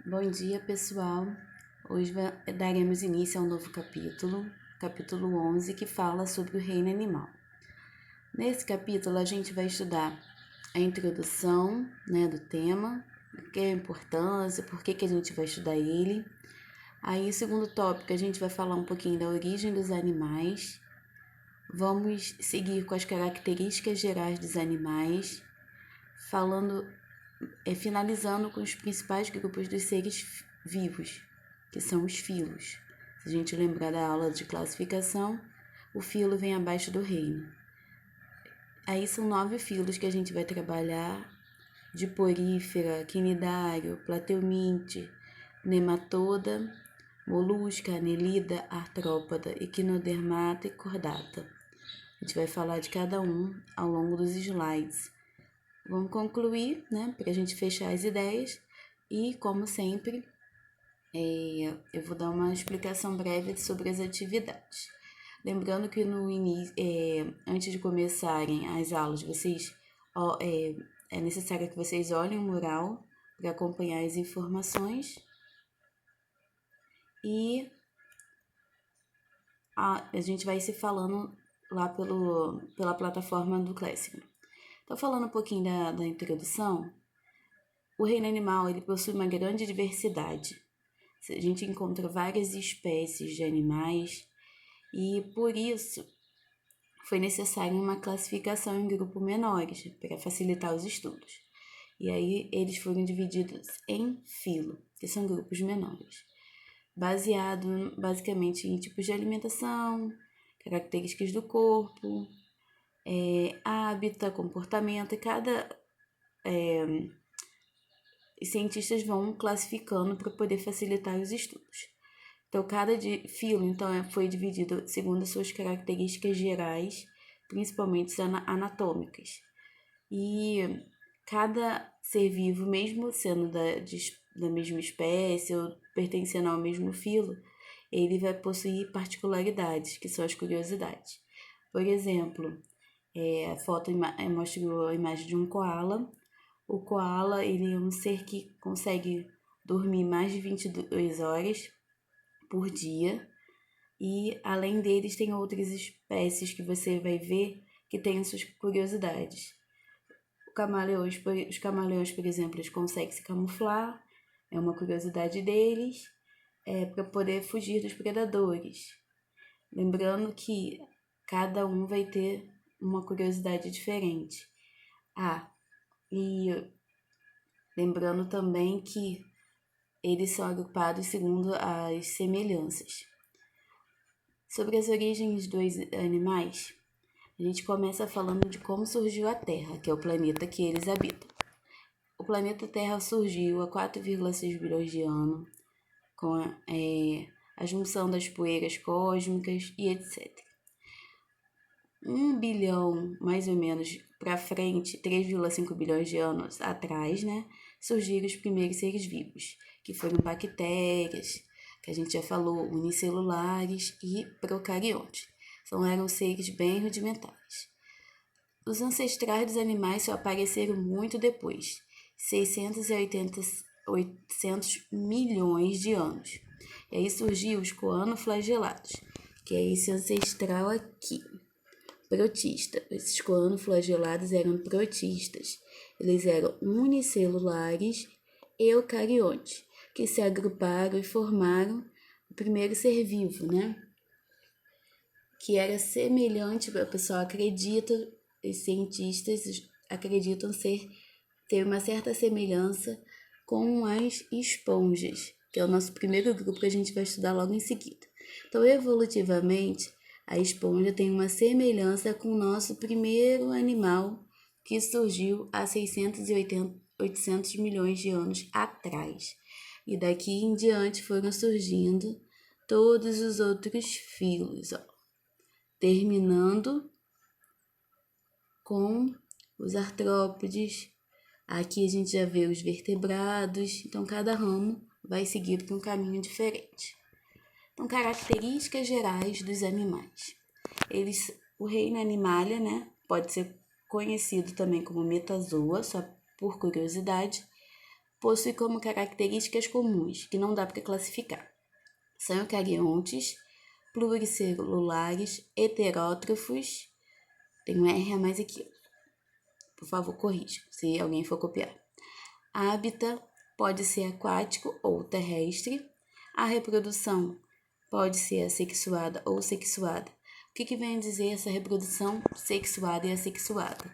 Bom dia, pessoal. Hoje daremos início a um novo capítulo 11, que fala sobre o reino animal. Nesse capítulo, a gente vai estudar a introdução, do tema, o que é a importância, por que a gente vai estudar ele. Aí, segundo tópico, a gente vai falar um pouquinho da origem dos animais. Vamos seguir com as características gerais dos animais, finalizando com os principais grupos dos seres vivos, que são os filos. Se a gente lembrar da aula de classificação, o filo vem abaixo do reino. Aí são 9 filos que a gente vai trabalhar: Diporífera, Quinidário, Plateuminte, Nematoda, Molusca, Anelida, Artrópoda, Equinodermata e Cordata. A gente vai falar de cada um ao longo dos slides. Vamos concluir, para a gente fechar as ideias e, como sempre, eu vou dar uma explicação breve sobre as atividades. Lembrando que no início, antes de começarem as aulas, é necessário que vocês olhem o mural para acompanhar as informações e a gente vai se falando lá pela plataforma do Classroom. Então, falando um pouquinho da introdução, o reino animal ele possui uma grande diversidade. A gente encontra várias espécies de animais e, por isso, foi necessário uma classificação em grupos menores para facilitar os estudos. E aí, eles foram divididos em filo, que são grupos menores, baseado basicamente em tipos de alimentação, características do corpo, hábitat, comportamento, e os cientistas vão classificando para poder facilitar os estudos. Então, cada filo foi dividido segundo as suas características gerais, principalmente anatômicas. E cada ser vivo, mesmo sendo da mesma espécie ou pertencendo ao mesmo filo, ele vai possuir particularidades, que são as curiosidades. Por exemplo, a foto mostra a imagem de um koala. O koala ele é um ser que consegue dormir mais de 22 horas por dia. E além deles, tem outras espécies que você vai ver que têm suas curiosidades. Os camaleões, por exemplo, eles conseguem se camuflar, é uma curiosidade deles, para poder fugir dos predadores. Lembrando que cada um vai ter uma curiosidade diferente. E lembrando também que eles são agrupados segundo as semelhanças. Sobre as origens dos animais, a gente começa falando de como surgiu a Terra, que é o planeta que eles habitam. O planeta Terra surgiu há 4,6 bilhões de anos, com a junção das poeiras cósmicas e etc. 1 bilhão, mais ou menos, para frente, 3,5 bilhões de anos atrás, surgiram os primeiros seres vivos, que foram bactérias, que a gente já falou, unicelulares e procariontes. Eram seres bem rudimentares. Os ancestrais dos animais só apareceram muito depois, 800 milhões de anos. E aí surgiu os coanoflagelados, que é esse ancestral aqui, protista. Esses coanoflagelados eram protistas. Eles eram unicelulares eucariontes, que se agruparam e formaram o primeiro ser vivo, que era semelhante, o pessoal acredita, os cientistas acreditam ter uma certa semelhança com as esponjas, que é o nosso primeiro grupo que a gente vai estudar logo em seguida. Então, evolutivamente, a esponja tem uma semelhança com o nosso primeiro animal, que surgiu há 800 milhões de anos atrás. E daqui em diante foram surgindo todos os outros filos, terminando com os artrópodes. Aqui a gente já vê os vertebrados, então cada ramo vai seguir por um caminho diferente. Então, características gerais dos animais. O reino Animalia, pode ser conhecido também como Metazoa, só por curiosidade, possui como características comuns, que não dá para classificar. São eucariontes, pluricelulares, heterótrofos. Tem um R a mais aqui. Por favor, corrija, se alguém for copiar. Hábitat pode ser aquático ou terrestre. A reprodução pode ser assexuada ou sexuada. O que vem a dizer essa reprodução sexuada e assexuada?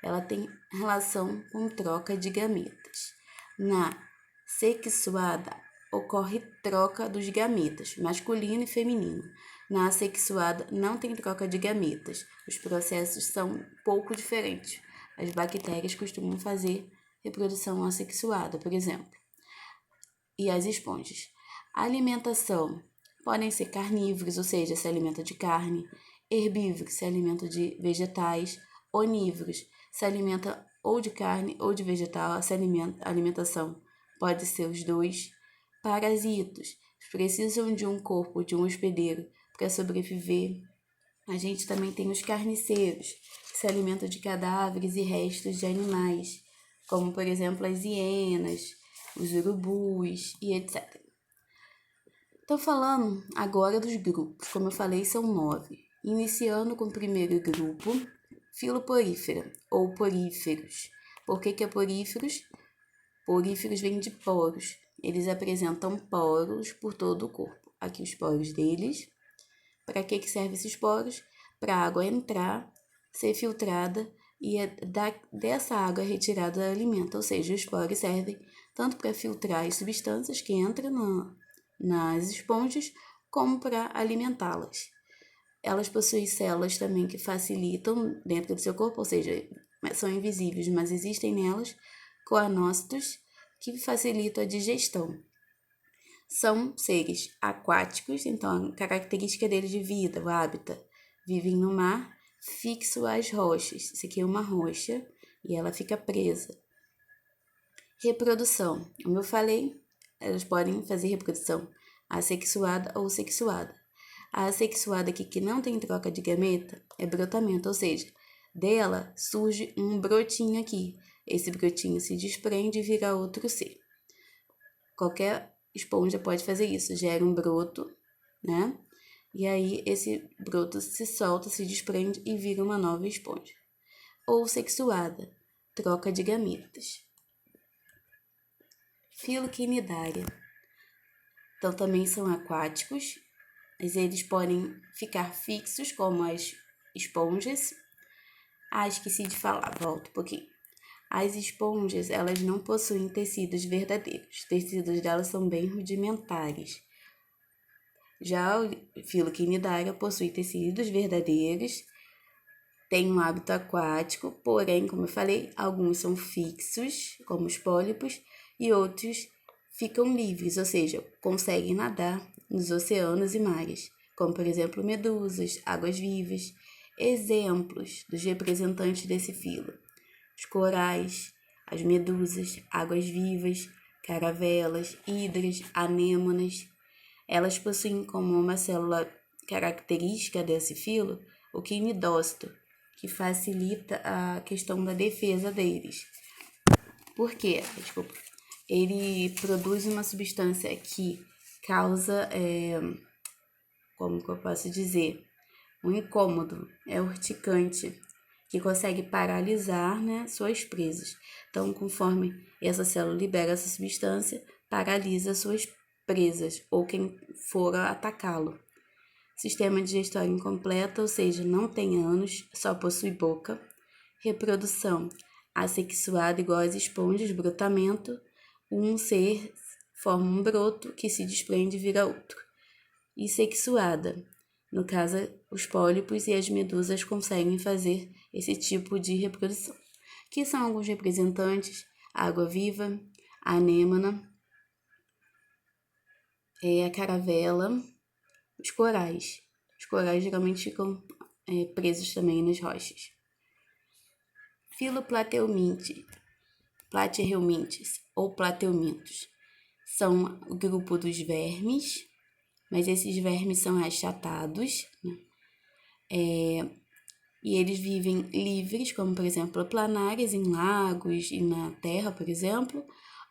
Ela tem relação com troca de gametas. Na sexuada, ocorre troca dos gametas, masculino e feminino. Na assexuada, não tem troca de gametas. Os processos são pouco diferentes. As bactérias costumam fazer reprodução assexuada, por exemplo. E as esponjas. A alimentação podem ser carnívoros, ou seja, se alimenta de carne, herbívoros, se alimenta de vegetais, onívoros, se alimenta ou de carne ou de vegetal, a alimentação pode ser os dois. Parasitos, precisam de um corpo, de um hospedeiro para sobreviver. A gente também tem os carniceiros, que se alimentam de cadáveres e restos de animais, como, por exemplo, as hienas, os urubus e etc. Estou falando agora dos grupos, como eu falei, são 9. Iniciando com o primeiro grupo, filoporífera, ou poríferos. Por que é poríferos? Poríferos vêm de poros. Eles apresentam poros por todo o corpo. Aqui os poros deles. Para que servem esses poros? Para a água entrar, ser filtrada e dessa água retirada alimento. Ou seja, os poros servem tanto para filtrar as substâncias que entram nas esponjas, como para alimentá-las. Elas possuem células também que facilitam dentro do seu corpo, ou seja, são invisíveis, mas existem nelas coanócitos que facilitam a digestão. São seres aquáticos, então a característica deles de vida, o hábitat, vivem no mar, fixo às rochas. Isso aqui é uma rocha e ela fica presa. Reprodução. Como eu falei, elas podem fazer reprodução assexuada ou sexuada. A assexuada aqui, que não tem troca de gameta, é brotamento, ou seja, dela surge um brotinho aqui. Esse brotinho se desprende e vira outro ser. Qualquer esponja pode fazer isso, gera um broto, né? E aí esse broto se solta, se desprende e vira uma nova esponja. Ou sexuada, troca de gametas. Filoquinidária. Então também são aquáticos, mas eles podem ficar fixos como as esponjas. Esqueci de falar, volto um pouquinho. As esponjas, elas não possuem tecidos verdadeiros. Os tecidos delas são bem rudimentares. Já o filoquinidária possui tecidos verdadeiros, tem um hábito aquático, porém, como eu falei, alguns são fixos, como os pólipos, e outros ficam livres, ou seja, conseguem nadar nos oceanos e mares, como, por exemplo, medusas, águas-vivas. Exemplos dos representantes desse filo: os corais, as medusas, águas-vivas, caravelas, hidras, anêmonas. Elas possuem como uma célula característica desse filo o quinidócito, que facilita a questão da defesa deles. Por quê? Ele produz uma substância que causa, como que eu posso dizer, um incômodo, é urticante, que consegue paralisar, né, suas presas. Então, conforme essa célula libera essa substância, paralisa suas presas ou quem for atacá-lo. Sistema digestório incompleto, ou seja, não tem ânus, só possui boca. Reprodução assexuada, igual às esponjas, brotamento. Um ser forma um broto que se desprende e vira outro. E sexuada, no caso, os pólipos e as medusas conseguem fazer esse tipo de reprodução. Aqui são alguns representantes: a água-viva, a anêmona, a caravela, os corais. Os corais geralmente ficam presos também nas rochas. Filoplateuminte, platehelmintes ou plateumintos são o grupo dos vermes, mas esses vermes são achatados, né? E eles vivem livres, como por exemplo planárias em lagos e na terra, por exemplo,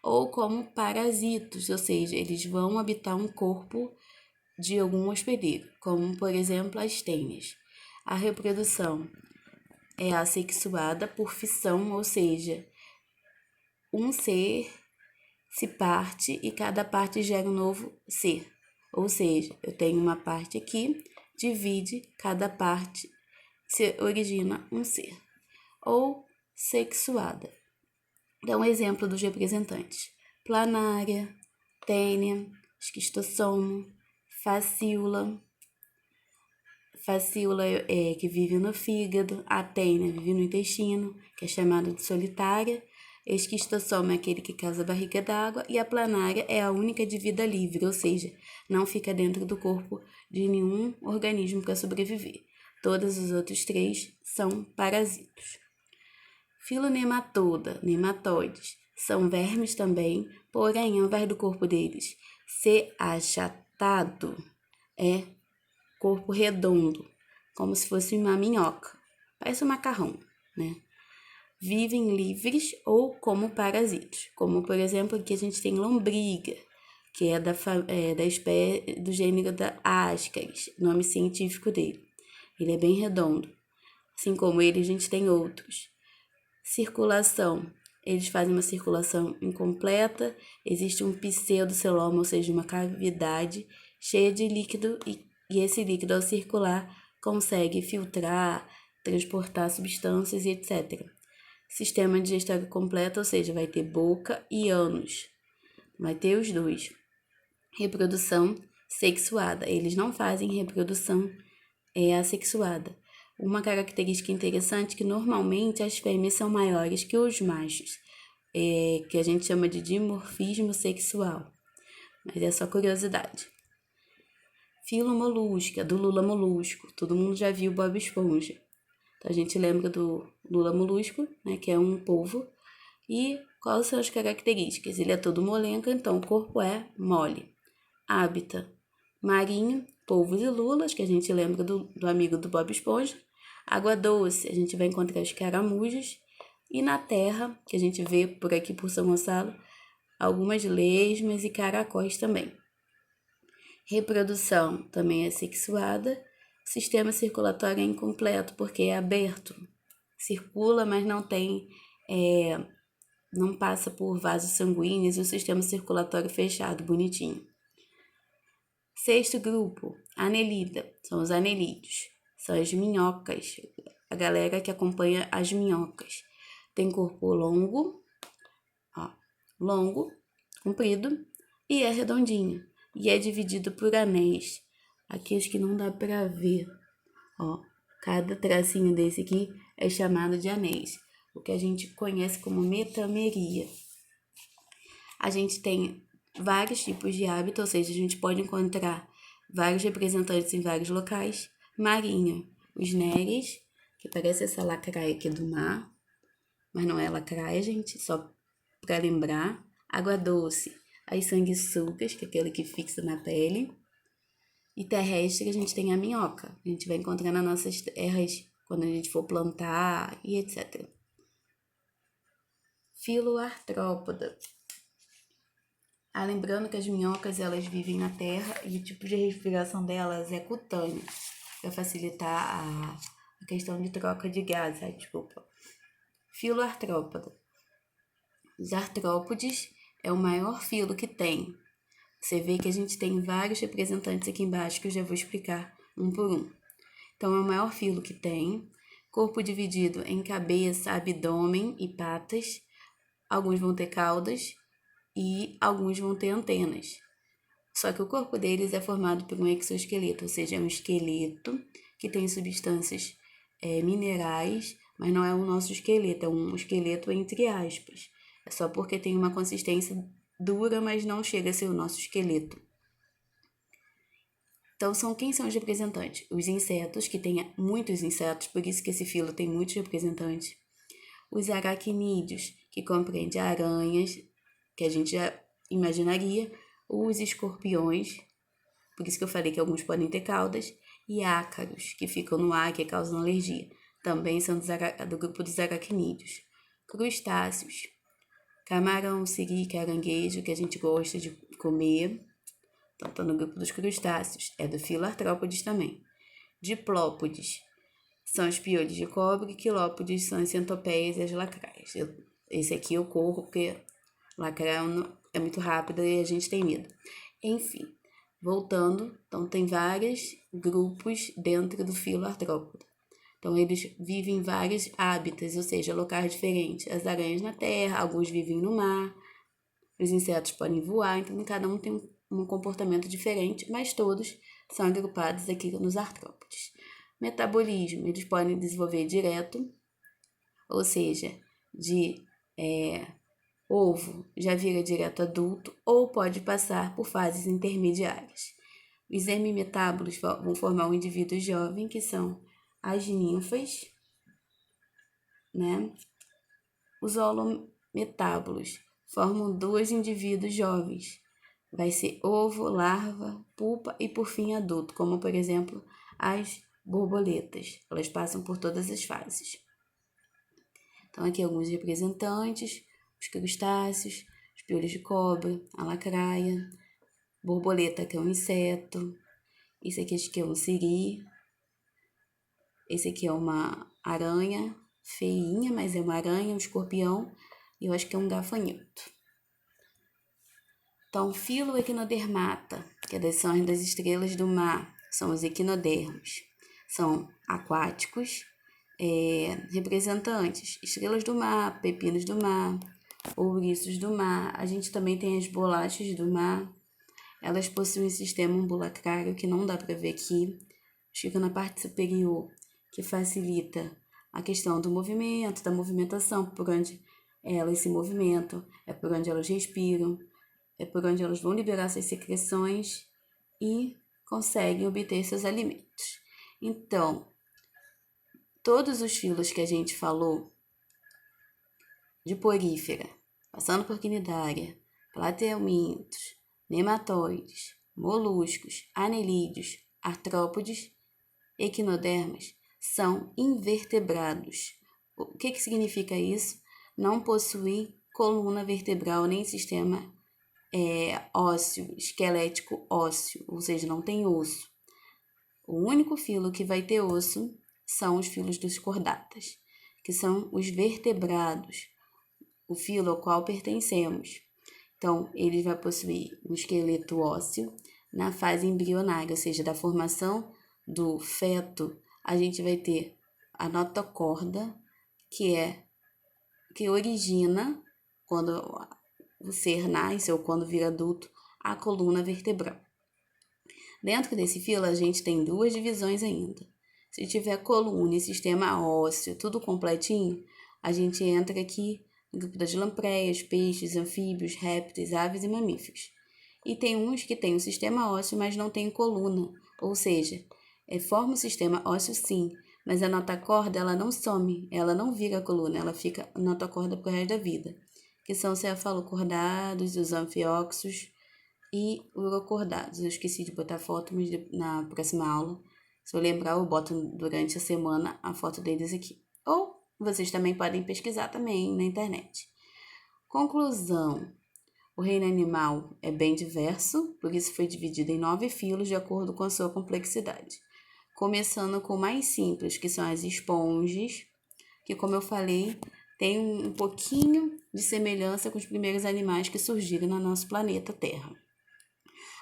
ou como parasitos, ou seja, eles vão habitar um corpo de algum hospedeiro, como por exemplo as tênias. A reprodução é assexuada por fissão, ou seja, um ser se parte e cada parte gera um novo ser. Ou seja, eu tenho uma parte aqui, divide, cada parte se origina um ser. Ou sexuada. Dá um exemplo dos representantes: planária, tênia, esquistossoma, fascíula. Fascíula é que vive no fígado, a tênia vive no intestino, que é chamada de solitária. Esquistossoma é aquele que causa barriga d'água e a planária é a única de vida livre, ou seja, não fica dentro do corpo de nenhum organismo para sobreviver. Todos os outros três são parasitos. Filonematoda, nematóides, são vermes também, porém, ao invés do corpo deles ser achatado, é corpo redondo, como se fosse uma minhoca. Parece um macarrão, né? Vivem livres ou como parasitos, como por exemplo aqui a gente tem lombriga, que é da espécie do gênero da Ascaris, nome científico dele. Ele é bem redondo. Assim como ele, a gente tem outros. Circulação. Eles fazem uma circulação incompleta, existe um pseudoceloma, ou seja, uma cavidade cheia de líquido e esse líquido, ao circular, consegue filtrar, transportar substâncias e etc. Sistema digestório completo, ou seja, vai ter boca e ânus. Vai ter os dois. Reprodução sexuada. Eles não fazem reprodução assexuada. Uma característica interessante é que normalmente as fêmeas são maiores que os machos, que a gente chama de dimorfismo sexual. Mas é só curiosidade. Filomolusca, do Lula Molusco. Todo mundo já viu Bob Esponja. Então a gente lembra do Lula Molusco, né, que é um polvo. E quais são as características? Ele é todo molenga, então o corpo é mole. Hábitat marinho, polvos e lulas, que a gente lembra do amigo do Bob Esponja. Água doce, a gente vai encontrar os caramujos. E na terra, que a gente vê por aqui por São Gonçalo, algumas lesmas e caracóis também. Reprodução também é sexuada. Sistema circulatório é incompleto, porque é aberto. Circula, mas não passa por vasos sanguíneos e o sistema circulatório fechado, bonitinho. Sexto grupo, anelida, são os anelídeos, são as minhocas, a galera que acompanha as minhocas. Tem corpo longo, comprido e é redondinho. E é dividido por anéis, aqueles que não dá para ver. Cada tracinho desse aqui é chamado de anéis, o que a gente conhece como metameria. A gente tem vários tipos de hábito, ou seja, a gente pode encontrar vários representantes em vários locais. Marinha, os neres, que parece essa lacraia aqui do mar, mas não é lacraia, gente, só para lembrar. Água doce, as sanguessugas, que é aquele que fixa na pele. E terrestre, a gente tem a minhoca, a gente vai encontrar nas nossas terras quando a gente for plantar e etc. Filoartrópoda. Lembrando que as minhocas, elas vivem na terra e o tipo de respiração delas é cutâneo, para facilitar a questão de troca de gases, Filoartrópoda. Os artrópodes é o maior filo que tem. Você vê que a gente tem vários representantes aqui embaixo, que eu já vou explicar um por um. Então, é o maior filo que tem. Corpo dividido em cabeça, abdômen e patas. Alguns vão ter caudas e alguns vão ter antenas. Só que o corpo deles é formado por um exoesqueleto, ou seja, é um esqueleto que tem substâncias minerais, mas não é o nosso esqueleto, é um esqueleto entre aspas. É só porque tem uma consistência dura, mas não chega a ser o nosso esqueleto. Então, quem são os representantes? Os insetos, que tem muitos insetos, por isso que esse filo tem muitos representantes. Os aracnídeos, que compreende aranhas, que a gente já imaginaria. Os escorpiões, por isso que eu falei que alguns podem ter caudas. E ácaros, que ficam no ar, que causam alergia. Também são do grupo dos aracnídeos. Crustáceos. camarão, siri, caranguejo, que a gente gosta de comer. Então, tá no grupo dos crustáceos. É do filo artrópodes também. Diplópodes são os piolhos de cobre, quilópodes são as centopeias e as lacraias. Esse aqui eu corro porque lacraia é muito rápido e a gente tem medo. Enfim, voltando, então tem vários grupos dentro do filo artrópode. Então, eles vivem em vários hábitats, ou seja, locais diferentes. As aranhas na terra, alguns vivem no mar, os insetos podem voar, então cada um tem um comportamento diferente, mas todos são agrupados aqui nos artrópodes. Metabolismo, eles podem desenvolver direto, ou seja, de ovo já vira direto adulto, ou pode passar por fases intermediárias. Os hemimetábolos vão formar um indivíduo jovem, que são as ninfas, né? Os holometábolos formam dois indivíduos jovens. Vai ser ovo, larva, pupa e por fim adulto, como por exemplo as borboletas. Elas passam por todas as fases. Então aqui alguns representantes, os crustáceos, os piolhos de cobra, a lacraia, borboleta que é um inseto, esse aqui acho que é um siri, esse aqui é uma aranha, feinha, mas é uma aranha, um escorpião, e eu acho que é um gafanhoto. Então, filoequinodermata, que são das estrelas do mar, são os equinodermos. São aquáticos, representantes, estrelas do mar, pepinos do mar, ouriços do mar. A gente também tem as bolachas do mar. Elas possuem um sistema ambulacrário que não dá para ver aqui. Fica na parte superior, que facilita a questão do movimento, da movimentação, por onde elas se movimentam, é por onde elas respiram, é por onde elas vão liberar suas secreções e conseguem obter seus alimentos. Então, todos os filos que a gente falou, de porífera, passando por quinidária, platelmintos, nematóides, moluscos, anelídeos, artrópodes, equinodermas, são invertebrados. O que significa isso? Não possuem coluna vertebral nem sistema ósseo, esquelético ósseo, ou seja, não tem osso. O único filo que vai ter osso são os filos dos cordatas, que são os vertebrados, o filo ao qual pertencemos. Então, ele vai possuir um esqueleto ósseo na fase embrionária, ou seja, da formação do feto, a gente vai ter a notocorda, que origina, quando o ser nasce ou quando vira adulto, a coluna vertebral. Dentro desse filo, a gente tem duas divisões ainda. Se tiver coluna e sistema ósseo, tudo completinho, a gente entra aqui no grupo das lampreias, peixes, anfíbios, répteis, aves e mamíferos. E tem uns que têm um sistema ósseo, mas não tem coluna, ou seja, forma o sistema ósseo sim, mas a notocorda ela não some, ela não vira a coluna, ela fica notocorda pro resto da vida, que são os cefalocordados, os anfióxos e urocordados. Eu esqueci de botar foto, mas na próxima aula, se eu lembrar, eu boto durante a semana a foto deles aqui. Ou vocês também podem pesquisar também na internet. Conclusão. O reino animal é bem diverso, por isso foi dividido em 9 filos de acordo com a sua complexidade. Começando com o mais simples, que são as esponjas, que, como eu falei, tem um pouquinho de semelhança com os primeiros animais que surgiram no nosso planeta Terra.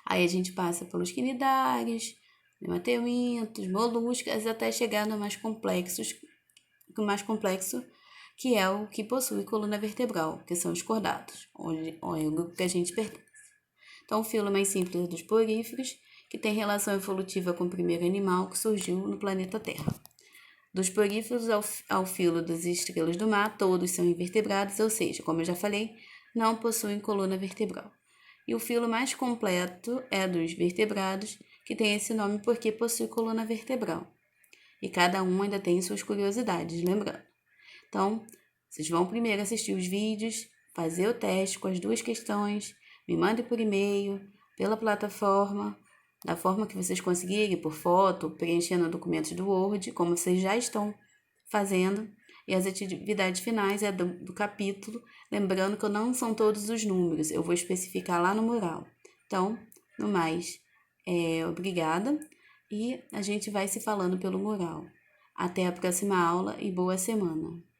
Aí a gente passa pelos quinidários, nemateumintos, moluscas, até chegar no mais complexo, que é o que possui coluna vertebral, que são os cordados, onde é o grupo que a gente pertence. Então, o filo mais simples é dos poríferos, que tem relação evolutiva com o primeiro animal que surgiu no planeta Terra. Dos poríferos ao filo das estrelas do mar, todos são invertebrados, ou seja, como eu já falei, não possuem coluna vertebral. E o filo mais completo é dos vertebrados, que tem esse nome porque possui coluna vertebral. E cada um ainda tem suas curiosidades, lembrando. Então, vocês vão primeiro assistir os vídeos, fazer o teste com as 2 questões, me mandem por e-mail, pela plataforma, da forma que vocês conseguirem, por foto, preenchendo documentos do Word, como vocês já estão fazendo. E as atividades finais é do capítulo, lembrando que não são todos os números, eu vou especificar lá no mural. Então, no mais, obrigada e a gente vai se falando pelo mural. Até a próxima aula e boa semana!